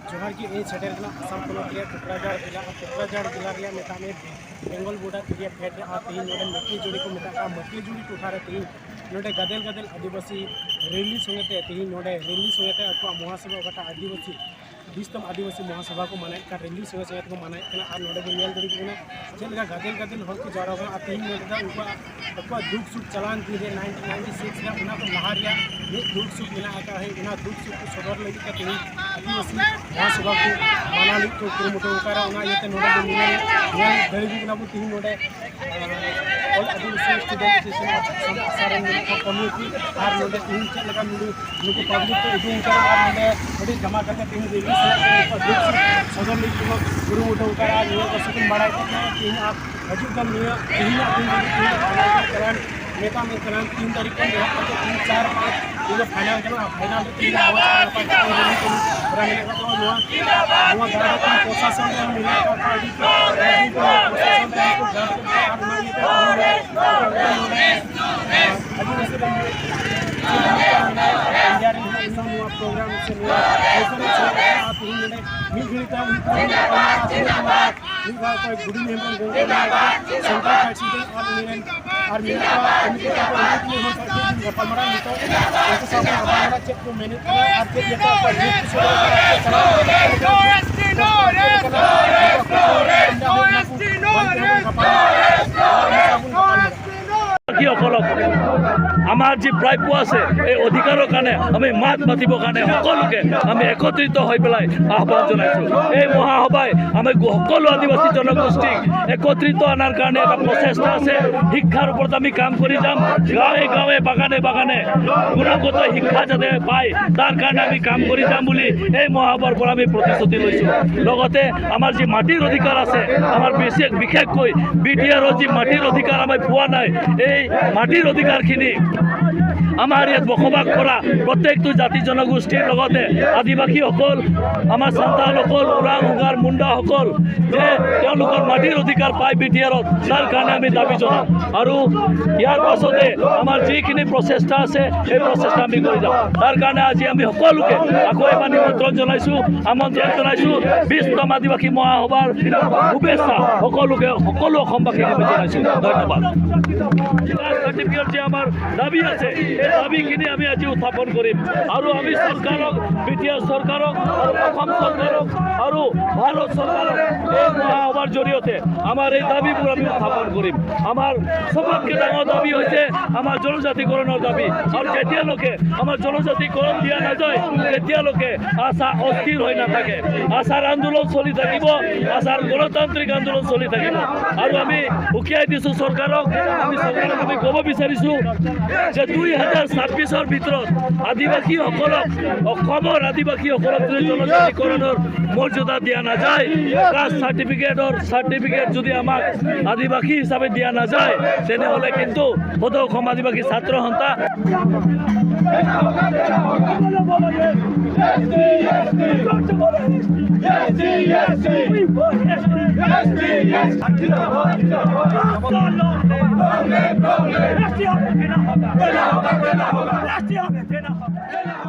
जोहार की ए सेटर आसाम पोनोत टुकराझाड़ जिला मेता में बेंगल बॉर्डर एरिया फेट तीन नोडे मटली जोड़ी को मेता मटली जोड़ी टोठा तीन नोडे गदेल गदेल आदिवासी रैली संगते तीन नोडे रैली संगते अको महासभा गटा आदिवासी 20तम आदिवासी महासभा को मनाए रैली संगे को मनाए और नोडे बन दड़ी चलगा गदेल गदेल हर को जारा और तीन नोडे उनको दुख सुख चलान की 1996 को लहा दुख सुख मेना है दुख सुख को सदर लगे तीन आदिवासी महासभा को माना को कुरुमुटो नोडे दड़ी तीन नोडे ऑल आदिवासी स्टूडेंट एसोसिएशन आसारन कम्युनिटी और नोडे तीन चलगा नुको पब्लिक को उदुम और नोडे बड़ी जमा करके तीन रेली सदर लगे कुरुमुटो सुकुन बड़ा तीन आप हजूकम तीन नेता में चलान 3 तारीख को 3, 4, 5 ये फाइनल करना फाइनल 3 प्रशासन मिला प्रोग्राम गुडी आमार जी प्राप्य आछे এই অধিকাৰৰ কাৰণে আমি মাত মাতিবৰ কাৰণে সকলোকে আমি একত্ৰিত হৈ পেলাই আহ্বান জনাইছোঁ। এই মহাসভাই আমি সকলো আদিবাসী জনগোষ্ঠীক একত্ৰিত আনাৰ কাৰণে এটা প্ৰচেষ্টা আছে। শিক্ষাৰ ওপৰত আমি কাম কৰি যাম, গাঁৱে গাঁৱে বাগানে বাগানে গুণগত শিক্ষা যাতে পায় তাৰ কাৰণে আমি কাম কৰি যাম বুলি এই মহাসভাৰ পৰা আমি প্ৰতিশ্ৰুতি লৈছোঁ। লগতে আমাৰ যি মাটিৰ অধিকাৰ আছে, আমাৰ বিশেষকৈ বিটিআৰৰ যি মাটিৰ অধিকাৰ আমি পোৱা নাই, এই মাটিৰ অধিকাৰখিনি আমাৰ ইয়াত বসবাস কৰা প্ৰত্যেকটো জাতি জনগোষ্ঠীৰ লগতে আদিবাসীসকল, আমাৰ সান্তালসকল, ওৰাং উগাৰ মুণ্ডাসকল যে তেওঁলোকৰ মাটিৰ অধিকাৰ পায় বিটিআৰত, তাৰ কাৰণে আমি দাবী জনাম। আৰু ইয়াৰ পাছতে আমাৰ যিখিনি প্ৰচেষ্টা আছে সেই প্ৰচেষ্টা আমি কৰি যাম। তাৰ কাৰণে আজি আমি সকলোকে আকৌ এবাৰ আমন্ত্ৰণ জনাইছোঁ 20তম আদিবাসী মহাসভাৰ শুভেচ্ছা সকলোকে সকলো অসমবাসীক আমি জনাইছোঁ। ধন্যবাদ। সাৰ্টিফিকেট যে আমাৰ দাবী আছে এই দাবীখিনি আমি আজি উত্থাপন কৰিম আৰু আমি চৰকাৰক, বিটিআৰ চৰকাৰক, অসম চৰকাৰক আৰু ভাৰত চৰকাৰক এই মহাসভাৰ জৰিয়তে আমাৰ এই দাবীবোৰ আমি উত্থাপন কৰিম। আমাৰ চবতকৈ ডাঙৰ দাবী হৈছে আমাৰ জনজাতিকৰণৰ দাবী, আৰু যেতিয়ালৈকে আমাৰ জনজাতিকৰণ দিয়া নাযায় তেতিয়ালৈকে আশা অস্থিৰ হৈ নাথাকে। আশাৰ আন্দোলন চলি থাকিব, আশাৰ গণতান্ত্ৰিক আন্দোলন চলি থাকিব। আৰু আমি উকিয়াই দিছোঁ চৰকাৰক, আমি ক'ব বিচাৰিছোঁ যে 2026ৰ ভিতৰত আদিবাসীসকলক, অসমৰ আদিবাসীসকলক যদি জনজাতিকৰণৰ মৰ্যাদা দিয়া নাযায়, কাষ্ট চাৰ্টিফিকেট যদি আমাক আদিবাসী হিচাপে দিয়া নাযায়, তেনেহ'লে কিন্তু সদৌ অসম আদিবাসী ছাত্ৰ সন্থা Gracias.